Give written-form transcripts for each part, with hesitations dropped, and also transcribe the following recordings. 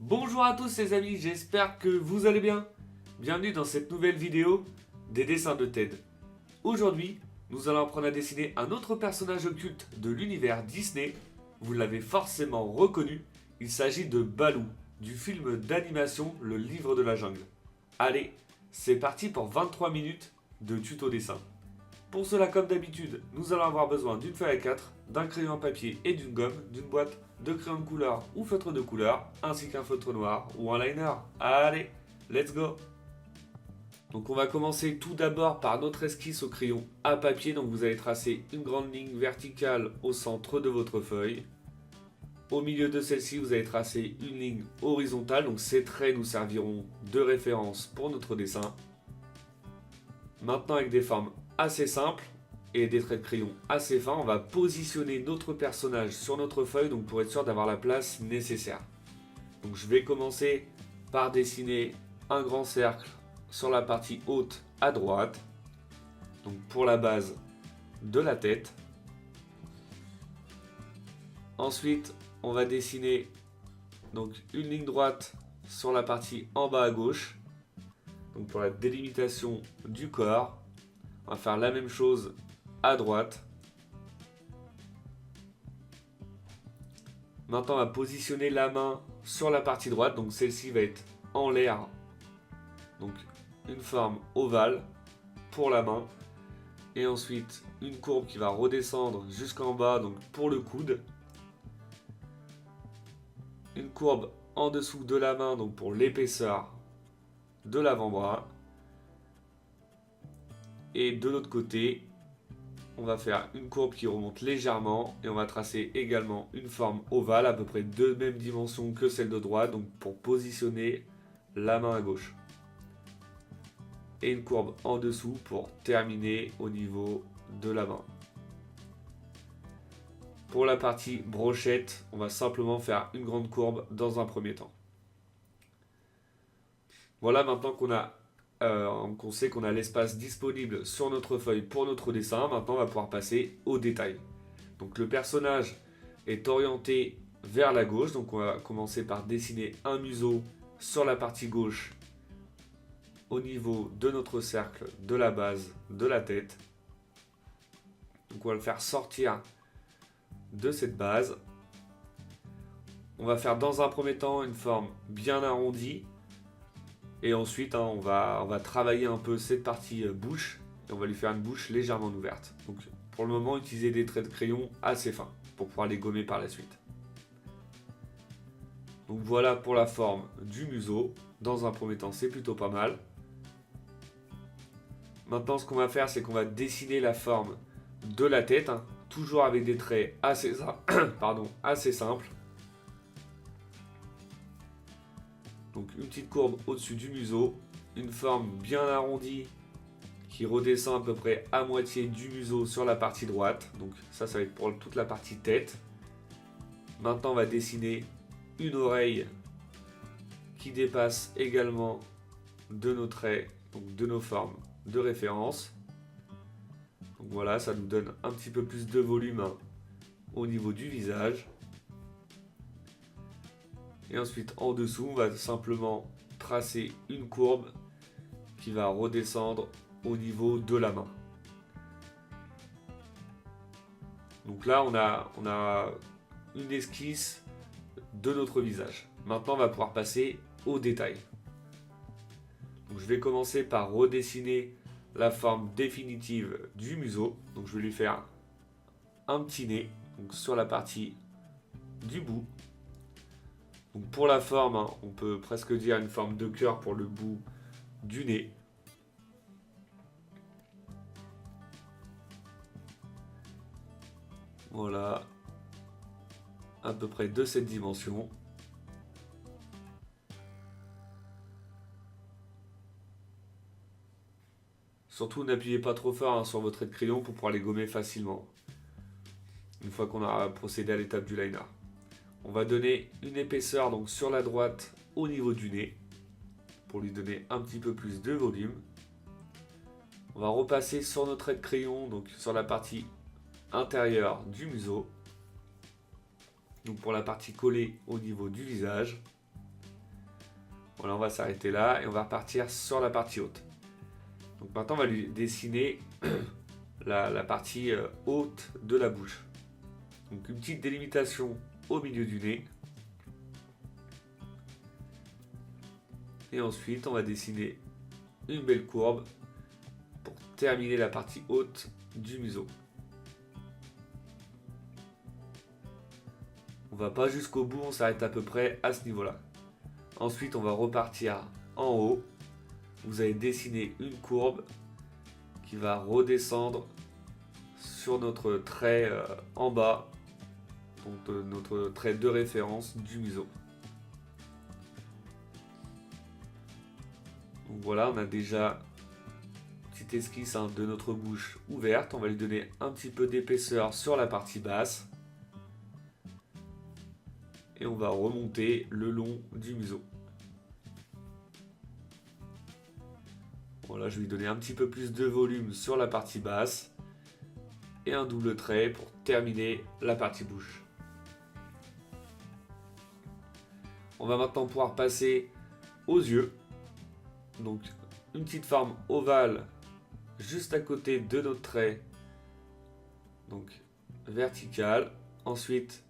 Bonjour à tous les amis, j'espère que vous allez bien. Bienvenue dans cette nouvelle vidéo des dessins de Ted. Aujourd'hui, nous allons apprendre à dessiner un autre personnage occulte de l'univers Disney. Vous l'avez forcément reconnu, il s'agit de Baloo, du film d'animation Le Livre de la Jungle. Allez, c'est parti pour 23 minutes de tuto dessin. Pour cela, comme d'habitude, nous allons avoir besoin d'une feuille A4, d'un crayon à papier et d'une gomme, d'une boîte de crayons de couleur ou feutre de couleur, ainsi qu'un feutre noir ou un liner. Allez, let's go! Donc on va commencer tout d'abord par notre esquisse au crayon à papier. Donc vous allez tracer une grande ligne verticale au centre de votre feuille. Au milieu de celle-ci, vous allez tracer une ligne horizontale. Donc ces traits nous serviront de référence pour notre dessin. Maintenant, avec des formes assez simples et des traits de crayon assez fins, on va positionner notre personnage sur notre feuille donc pour être sûr d'avoir la place nécessaire. Donc je vais commencer par dessiner un grand cercle sur la partie haute à droite, donc pour la base de la tête. Ensuite, on va dessiner donc une ligne droite sur la partie en bas à gauche, donc pour la délimitation du corps. On va faire la même chose à droite. Maintenant, on va positionner la main sur la partie droite, donc celle-ci va être en l'air, donc une forme ovale pour la main, et ensuite une courbe qui va redescendre jusqu'en bas, donc pour le coude, une courbe en dessous de la main, donc pour l'épaisseur de l'avant-bras, et de l'autre côté, on va faire une courbe qui remonte légèrement et on va tracer également une forme ovale à peu près de même dimension que celle de droite, donc pour positionner la main à gauche. Et une courbe en dessous pour terminer au niveau de la main. Pour la partie brochette, on va simplement faire une grande courbe dans un premier temps. Voilà, maintenant qu'on sait qu'on a l'espace disponible sur notre feuille pour notre dessin, maintenant on va pouvoir passer au détail. Donc le personnage est orienté vers la gauche, donc on va commencer par dessiner un museau sur la partie gauche au niveau de notre cercle de la base de la tête. Donc on va le faire sortir de cette base. On va faire dans un premier temps une forme bien arrondie. Et ensuite, on va travailler un peu cette partie bouche. Et on va lui faire une bouche légèrement ouverte. Donc pour le moment, utilisez des traits de crayon assez fins pour pouvoir les gommer par la suite. Donc voilà pour la forme du museau. Dans un premier temps, c'est plutôt pas mal. Maintenant, ce qu'on va faire, c'est qu'on va dessiner la forme de la tête. Toujours avec des traits assez simples. Donc une petite courbe au-dessus du museau, une forme bien arrondie qui redescend à peu près à moitié du museau sur la partie droite. Donc ça va être pour toute la partie tête. Maintenant on va dessiner une oreille qui dépasse également de nos traits, donc de nos formes de référence. Donc voilà, ça nous donne un petit peu plus de volume au niveau du visage. Et ensuite, en dessous, on va simplement tracer une courbe qui va redescendre au niveau de la main. Donc là, on a une esquisse de notre visage. Maintenant, on va pouvoir passer au détail. Donc, je vais commencer par redessiner la forme définitive du museau. Donc, je vais lui faire un petit nez donc sur la partie du bout. Donc pour la forme, on peut presque dire une forme de cœur pour le bout du nez. Voilà, à peu près de cette dimension. Surtout n'appuyez pas trop fort sur votre trait de crayon pour pouvoir les gommer facilement. Une fois qu'on a procédé à l'étape du liner. On va donner une épaisseur donc sur la droite au niveau du nez pour lui donner un petit peu plus de volume. On va repasser sur notre trait de crayon donc sur la partie intérieure du museau. Donc pour la partie collée au niveau du visage. Voilà, on va s'arrêter là et on va repartir sur la partie haute. Donc maintenant, on va lui dessiner la partie haute de la bouche. Donc une petite délimitation au milieu du nez. Et ensuite, on va dessiner une belle courbe pour terminer la partie haute du museau. On va pas jusqu'au bout, on s'arrête à peu près à ce niveau-là. Ensuite, on va repartir en haut. Vous allez dessiner une courbe qui va redescendre sur notre trait en bas, donc notre trait de référence du museau. Donc voilà, on a déjà une petite esquisse de notre bouche ouverte. On va lui donner un petit peu d'épaisseur sur la partie basse. Et on va remonter le long du museau. Voilà, je vais lui donner un petit peu plus de volume sur la partie basse. Et un double trait pour terminer la partie bouche. On va maintenant pouvoir passer aux yeux. Donc une petite forme ovale juste à côté de notre trait. Donc vertical. Ensuite,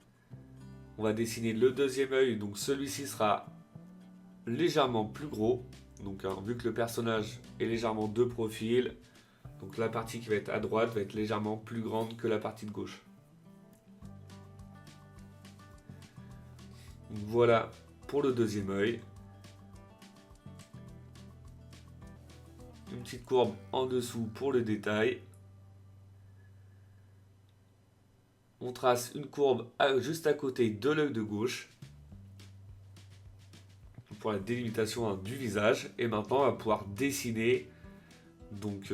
on va dessiner le deuxième œil. Donc celui-ci sera légèrement plus gros. Donc vu que le personnage est légèrement de profil, donc la partie qui va être à droite va être légèrement plus grande que la partie de gauche. Donc voilà pour le deuxième œil. Une petite courbe en dessous pour le détail. On trace une courbe juste à côté de l'œil de gauche pour la délimitation du visage. Et maintenant, on va pouvoir dessiner donc,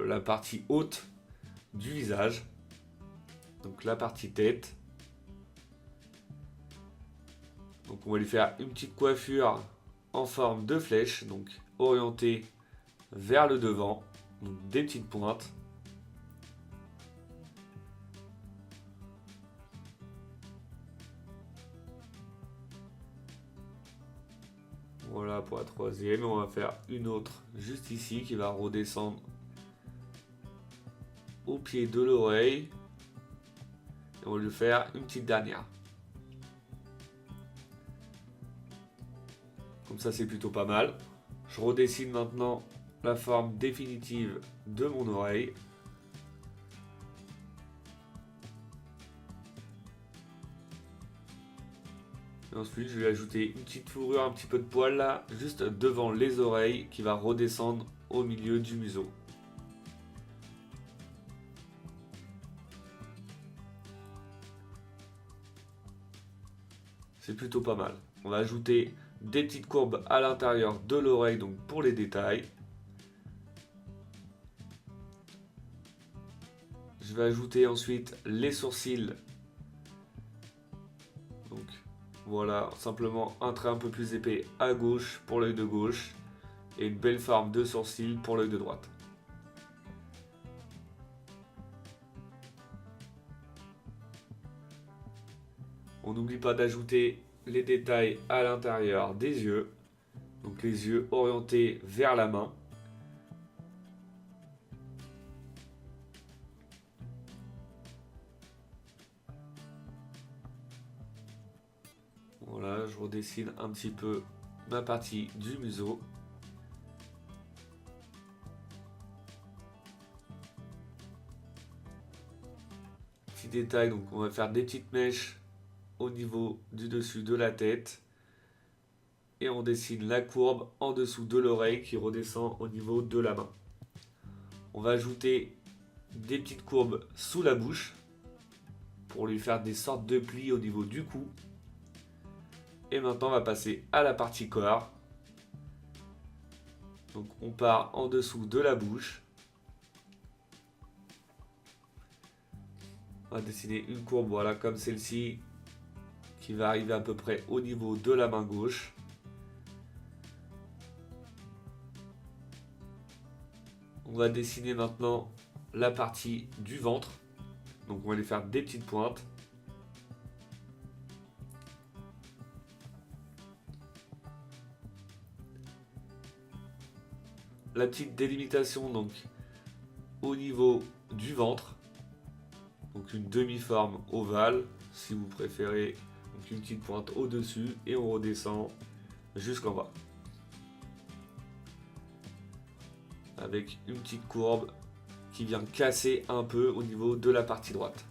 la partie haute du visage. Donc la partie tête. Donc on va lui faire une petite coiffure en forme de flèche, donc orientée vers le devant, donc des petites pointes. Voilà pour la troisième, on va faire une autre juste ici qui va redescendre au pied de l'oreille. Et on va lui faire une petite dernière. Comme ça c'est plutôt pas mal. Je redessine maintenant la forme définitive de mon oreille. Et ensuite, je vais ajouter une petite fourrure, un petit peu de poil là, juste devant les oreilles qui va redescendre au milieu du museau. C'est plutôt pas mal. On va ajouter des petites courbes à l'intérieur de l'oreille, donc pour les détails. Je vais ajouter ensuite les sourcils. Donc voilà, simplement un trait un peu plus épais à gauche pour l'œil de gauche et une belle forme de sourcil pour l'œil de droite. On n'oublie pas d'ajouter les détails à l'intérieur des yeux. Donc les yeux orientés vers la main. Voilà, je redessine un petit peu ma partie du museau. Petit détail, donc on va faire des petites mèches au niveau du dessus de la tête. Et on dessine la courbe en dessous de l'oreille qui redescend au niveau de la main. On va ajouter des petites courbes sous la bouche pour lui faire des sortes de plis au niveau du cou. Et maintenant on va passer à la partie corps. Donc on part en dessous de la bouche. On va dessiner une courbe, voilà, comme celle-ci, qui va arriver à peu près au niveau de la main gauche. On va dessiner maintenant la partie du ventre. Donc on va lui faire des petites pointes. la petite délimitation donc au niveau du ventre. Donc une demi-forme ovale si vous préférez. Donc une petite pointe au-dessus et on redescend jusqu'en bas. Avec une petite courbe qui vient casser un peu au niveau de la partie droite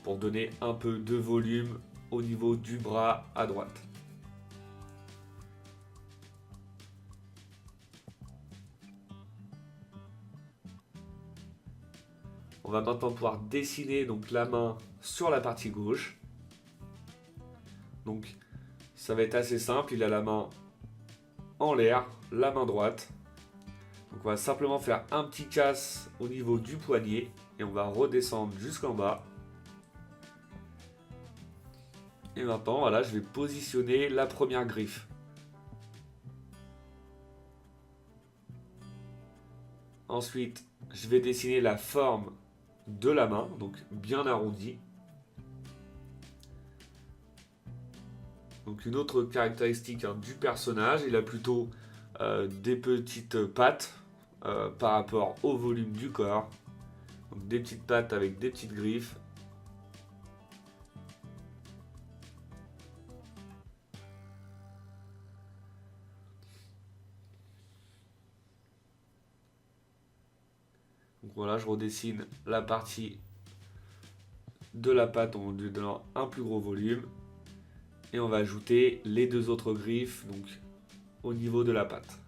pour donner un peu de volume au niveau du bras à droite. On va maintenant pouvoir dessiner donc la main sur la partie gauche. Donc ça va être assez simple, il a la main en l'air, la main droite. Donc on va simplement faire un petit casse au niveau du poignet et on va redescendre jusqu'en bas. Et maintenant, voilà, je vais positionner la première griffe. Ensuite, je vais dessiner la forme de la main, donc bien arrondie. Donc une autre caractéristique du personnage, il a plutôt des petites pattes par rapport au volume du corps. Donc des petites pattes avec des petites griffes. Donc voilà, je redessine la partie de la patte en lui donnant un plus gros volume. Et on va ajouter les deux autres griffes donc, au niveau de la patte.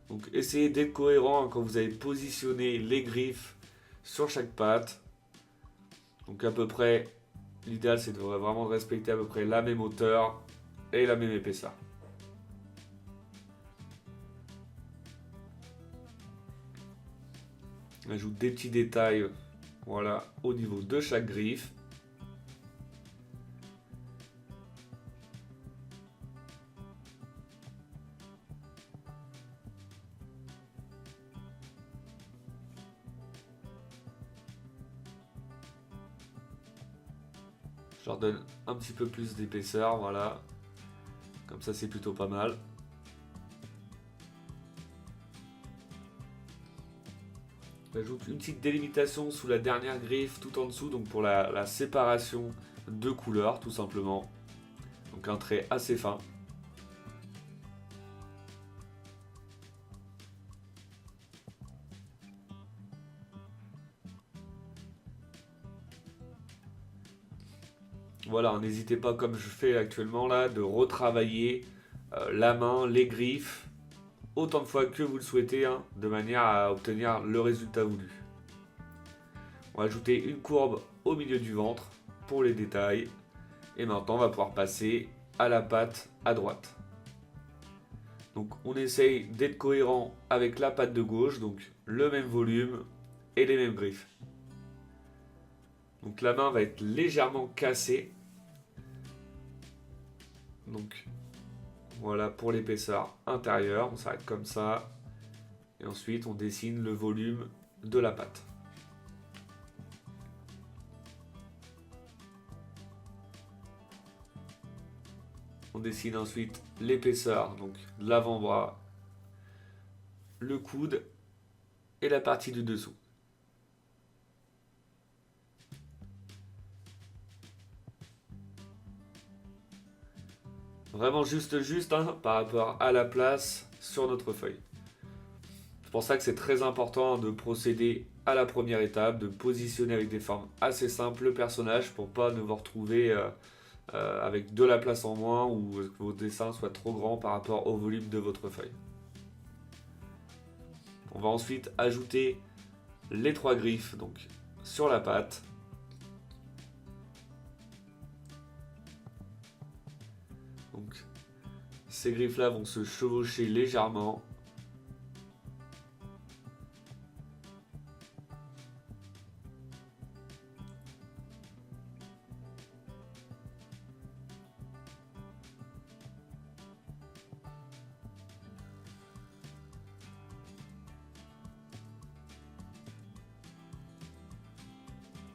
Donc essayez d'être cohérent quand vous avez positionné les griffes sur chaque patte. Donc à peu près, l'idéal c'est de vraiment respecter à peu près la même hauteur et la même épaisseur. On ajoute des petits détails voilà, au niveau de chaque griffe. Je leur donne un petit peu plus d'épaisseur, voilà. Comme ça, c'est plutôt pas mal. J'ajoute une petite délimitation sous la dernière griffe tout en dessous, donc pour la séparation de couleurs, tout simplement. Donc un trait assez fin. Voilà, n'hésitez pas, comme je fais actuellement là, de retravailler la main, les griffes, autant de fois que vous le souhaitez, hein, de manière à obtenir le résultat voulu. On va ajouter une courbe au milieu du ventre pour les détails. Et maintenant, on va pouvoir passer à la patte à droite. Donc on essaye d'être cohérent avec la patte de gauche, donc le même volume et les mêmes griffes. Donc la main va être légèrement cassée. Donc voilà pour l'épaisseur intérieure, on s'arrête comme ça. Et ensuite on dessine le volume de la patte. On dessine ensuite l'épaisseur, donc l'avant-bras, le coude et la partie du dessous. Vraiment juste hein, par rapport à la place sur notre feuille. C'est pour ça que c'est très important de procéder à la première étape, de positionner avec des formes assez simples le personnage pour pas ne vous retrouver avec de la place en moins ou que vos dessins soient trop grands par rapport au volume de votre feuille. On va ensuite ajouter les trois griffes donc, sur la patte. Donc, ces griffes-là vont se chevaucher légèrement.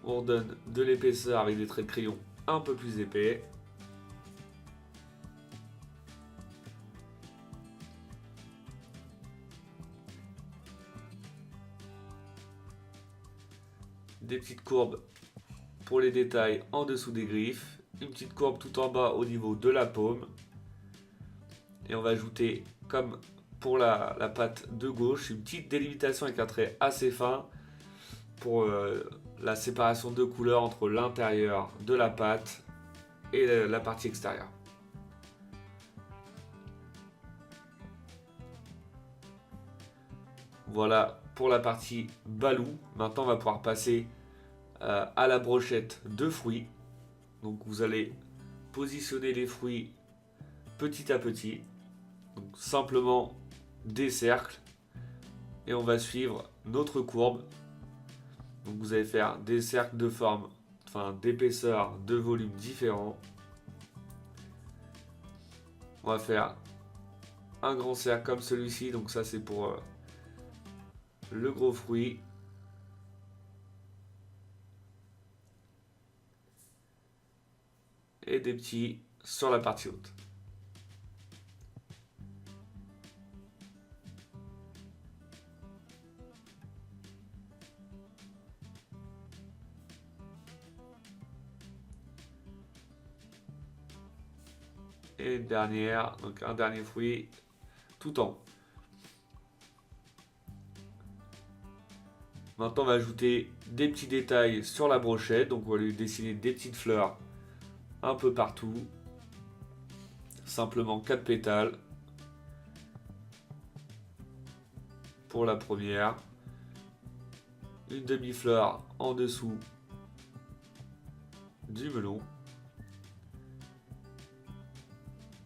On redonne de l'épaisseur avec des traits de crayon un peu plus épais. des petites courbes pour les détails en dessous des griffes, une petite courbe tout en bas au niveau de la paume. Et on va ajouter, comme pour la patte de gauche, une petite délimitation avec un trait assez fin pour la séparation de couleurs entre l'intérieur de la patte et la partie extérieure. Voilà pour la partie balou. Maintenant, on va pouvoir passer à la brochette de fruits. Donc, vous allez positionner les fruits petit à petit. Donc, simplement des cercles. Et on va suivre notre courbe. Donc, vous allez faire des cercles de forme, enfin d'épaisseur, de volume différents. On va faire un grand cercle comme celui-ci. Donc, ça, c'est pour le gros fruit. Et des petits sur la partie haute. Et une dernière, donc un dernier fruit tout en haut. Maintenant, on va ajouter des petits détails sur la brochette. Donc, on va lui dessiner des petites fleurs un peu partout. Simplement 4 pétales pour la première. Une demi-fleur en dessous du melon.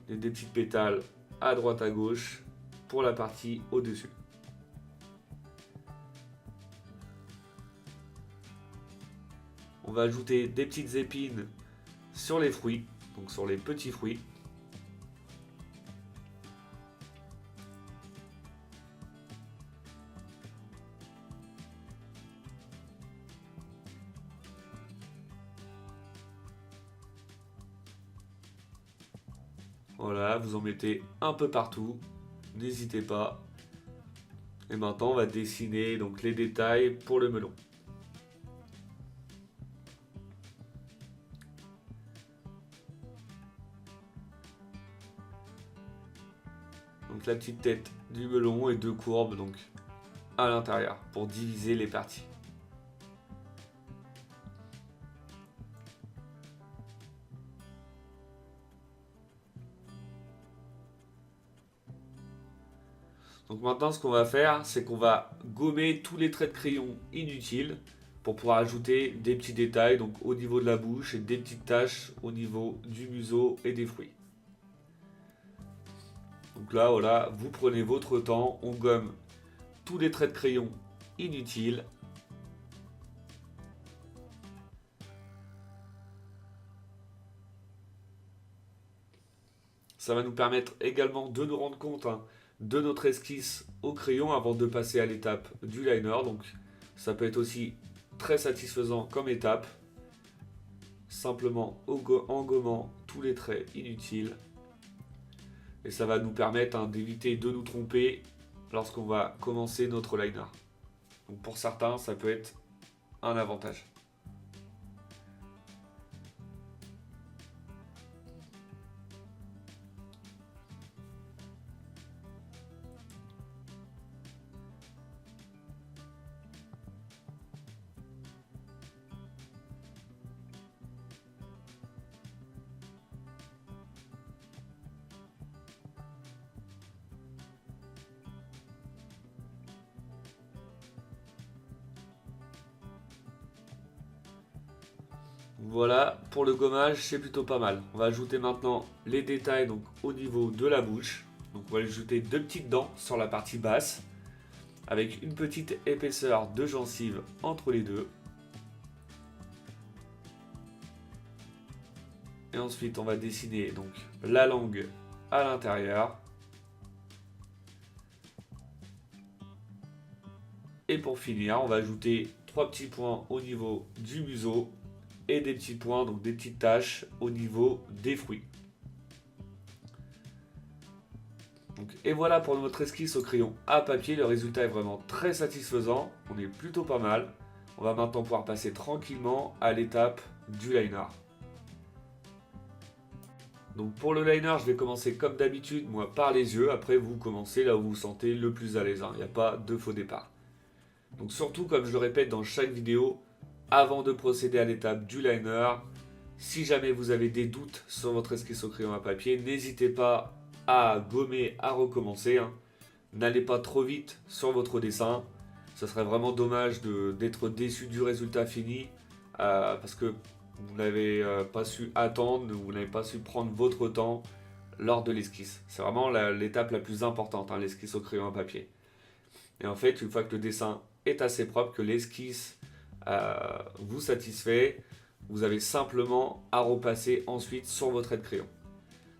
Et des petites pétales à droite à gauche pour la partie au-dessus. On va ajouter des petites épines sur les fruits, donc sur les petits fruits. Voilà, vous en mettez un peu partout, n'hésitez pas. Et maintenant, on va dessiner donc les détails pour le melon. Donc la petite tête du melon et deux courbes donc à l'intérieur pour diviser les parties. Donc maintenant, ce qu'on va faire, c'est qu'on va gommer tous les traits de crayon inutiles pour pouvoir ajouter des petits détails donc au niveau de la bouche et des petites taches au niveau du museau et des fruits. Donc là, voilà, vous prenez votre temps, on gomme tous les traits de crayon inutiles. Ça va nous permettre également de nous rendre compte de notre esquisse au crayon avant de passer à l'étape du liner. Donc ça peut être aussi très satisfaisant comme étape. Simplement en gommant tous les traits inutiles. Et ça va nous permettre d'éviter de nous tromper lorsqu'on va commencer notre liner. Donc pour certains, ça peut être un avantage. Voilà, pour le gommage, c'est plutôt pas mal. On va ajouter maintenant les détails donc, au niveau de la bouche. Donc on va ajouter deux petites dents sur la partie basse, avec une petite épaisseur de gencive entre les deux. Et ensuite, on va dessiner donc la langue à l'intérieur. Et pour finir, on va ajouter trois petits points au niveau du museau et des petits points, donc des petites taches au niveau des fruits. Donc, et voilà pour notre esquisse au crayon à papier. Le résultat est vraiment très satisfaisant. On est plutôt pas mal. On va maintenant pouvoir passer tranquillement à l'étape du liner. Donc pour le liner, je vais commencer comme d'habitude, moi par les yeux. Après, vous commencez là où vous vous sentez le plus à l'aise. Il n'y a pas de faux départ. Donc surtout, comme je le répète dans chaque vidéo, avant de procéder à l'étape du liner, si jamais vous avez des doutes sur votre esquisse au crayon à papier, n'hésitez pas à gommer, à recommencer. N'allez pas trop vite sur votre dessin. Ce serait vraiment dommage d'être déçu du résultat fini parce que vous n'avez pas su attendre, vous n'avez pas su prendre votre temps lors de l'esquisse. C'est vraiment l'étape la plus importante, l'esquisse au crayon à papier. Et en fait, une fois que le dessin est assez propre, que l'esquisse vous satisfait, vous avez simplement à repasser ensuite sur votre trait de crayon.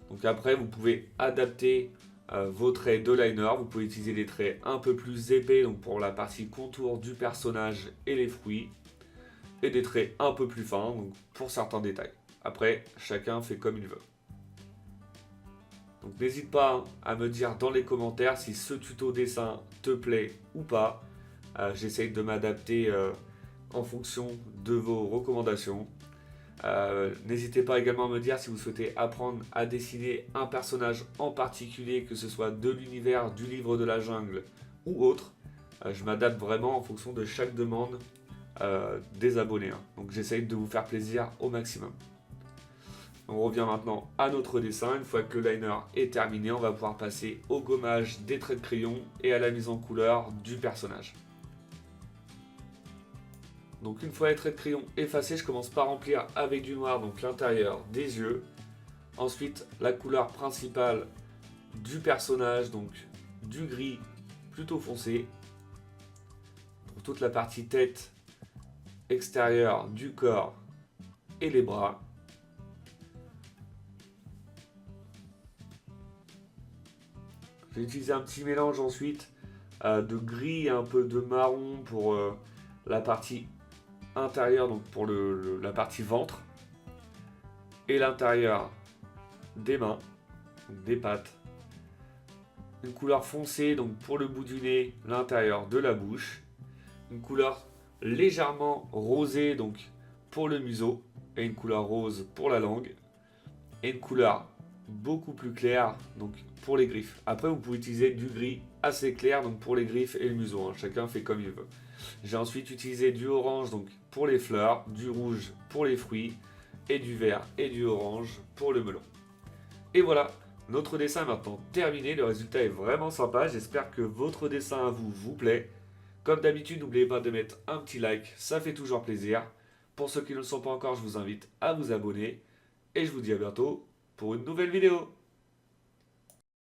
Donc après, vous pouvez adapter vos traits de liner. Vous pouvez utiliser des traits un peu plus épais, donc pour la partie contour du personnage et les fruits, et des traits un peu plus fins, donc pour certains détails. Après, chacun fait comme il veut. Donc n'hésite pas à me dire dans les commentaires si ce tuto dessin te plaît ou pas. J'essaye de m'adapter en fonction de vos recommandations. N'hésitez pas également à me dire si vous souhaitez apprendre à dessiner un personnage en particulier, que ce soit de l'univers du livre de la jungle ou autre. Je m'adapte vraiment en fonction de chaque demande des abonnés. Donc j'essaye de vous faire plaisir au maximum. On revient maintenant à notre dessin. Une fois que le liner est terminé, on va pouvoir passer au gommage des traits de crayon et à la mise en couleur du personnage. Donc une fois les traits de crayon effacés, je commence par remplir avec du noir donc l'intérieur des yeux. Ensuite la couleur principale du personnage, donc du gris plutôt foncé. Pour toute la partie tête extérieure du corps et les bras. J'ai utilisé un petit mélange ensuite de gris et un peu de marron pour la partie intérieure, donc pour la partie ventre, et l'intérieur des mains, donc des pattes. Une couleur foncée donc pour le bout du nez, l'intérieur de la bouche. Une couleur légèrement rosée donc pour le museau, et une couleur rose pour la langue. Et une couleur beaucoup plus claire donc pour les griffes. Après vous pouvez utiliser du gris assez clair donc pour les griffes et le museau, chacun fait comme il veut. J'ai ensuite utilisé du orange donc pour les fleurs, du rouge pour les fruits, et du vert et du orange pour le melon. Et voilà, notre dessin est maintenant terminé, le résultat est vraiment sympa, j'espère que votre dessin à vous plaît. Comme d'habitude, n'oubliez pas de mettre un petit like, ça fait toujours plaisir. Pour ceux qui ne le sont pas encore, je vous invite à vous abonner, et je vous dis à bientôt pour une nouvelle vidéo.